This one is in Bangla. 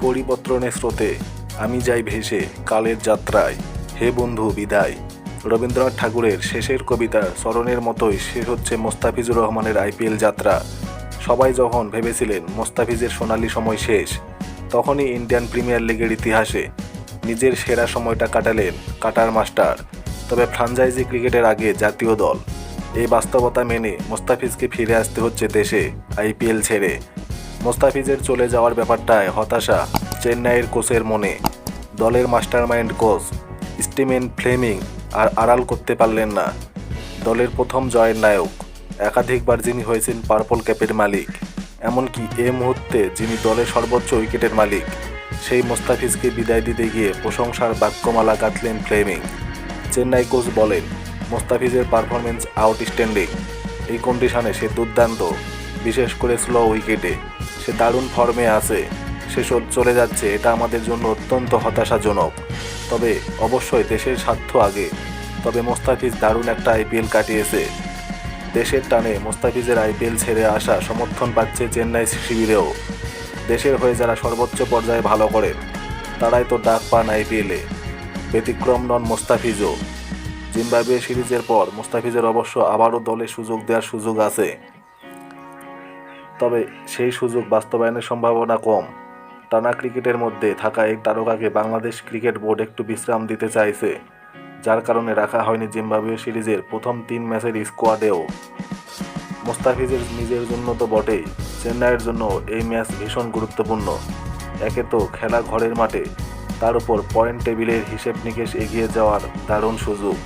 পরিবর্তনের স্রোতে আমি যাই ভেসে কালের যাত্রায়, হে বন্ধু বিদায়। রবীন্দ্রনাথ ঠাকুরের শেষের কবিতা স্মরণের মতোই শেষ হচ্ছে মোস্তাফিজুর রহমানের আইপিএল যাত্রা। সবাই যখন ভেবেছিলেন মোস্তাফিজের সোনালি সময় শেষ, তখনই ইন্ডিয়ান প্রিমিয়ার লিগের ইতিহাসে নিজের সেরা সময়টা কাটালেন কাটার মাস্টার। তবে ফ্র্যাঞ্চাইজি ক্রিকেটের আগে জাতীয় দল, এই বাস্তবতা মেনে মোস্তাফিজকে ফিরে আসতে হচ্ছে দেশে আইপিএল ছেড়ে। মোস্তাফিজের চলে যাওয়ার ব্যাপারটায় হতাশা চেন্নাইয়ের কোচের মনে। দলের মাস্টারমাইন্ড কোচ স্টিভেন ফ্লেমিং আর আড়াল করতে পারলেন না। দলের প্রথম জয়ের নায়ক, একাধিকবার যিনি হয়েছেন পার্পল ক্যাপের মালিক, এমনকি এ মুহূর্তে যিনি দলের সর্বোচ্চ উইকেটের মালিক, সেই মোস্তাফিজকে বিদায় দিতে গিয়ে প্রশংসার বাক্যমালা গাঁথলেন ফ্লেমিং। চেন্নাই কোচ বলেন, মোস্তাফিজের পারফরমেন্স আউটস্ট্যান্ডিং। এই কন্ডিশনে সে দুর্দান্ত, বিশেষ করে স্লো উইকেটে সে দারুণ ফর্মে আছে। সে চলে যাচ্ছে, এটা আমাদের জন্য অত্যন্ত হতাশাজনক। তবে অবশ্যই দেশের স্বার্থ আগে। তবে মোস্তাফিজ দারুণ একটা আইপিএল কাটিয়েছে। দেশের টানে মোস্তাফিজের আইপিএল ছেড়ে আসা সমর্থন পাচ্ছে চেন্নাই শিবিরেও। দেশের হয়ে যারা সর্বোচ্চ পর্যায়ে ভালো করেন তারাই তো ডাক পান আইপিএলে, ব্যতিক্রম নন মোস্তাফিজও। জিম্বাবুয়ে সিরিজের পর মোস্তাফিজের অবশ্য আবারও দলে সুযোগ দেওয়ার সুযোগ আছে, তবে সেই সুযোগ বাস্তবায়নের সম্ভাবনা কম। টানা ক্রিকেটের মধ্যে থাকা এই তারকাকে বাংলাদেশ ক্রিকেট বোর্ড একটু বিশ্রাম দিতে চাইছে, যার কারণে রাখা হয়নি জিম্বাবুয়ে সিরিজের প্রথম 3 ম্যাচের স্কোয়াডেও। মোস্তাফিজের নিজের জন্য তো বটেই, চেন্নাইয়ের জন্য এই ম্যাচ ভীষণ গুরুত্বপূর্ণ। একে তো খেলা ঘরের মাঠে, তার উপর পয়েন্ট টেবিলের হিসেব নিকেশ এগিয়ে যাওয়ার দারুণ সুযোগ।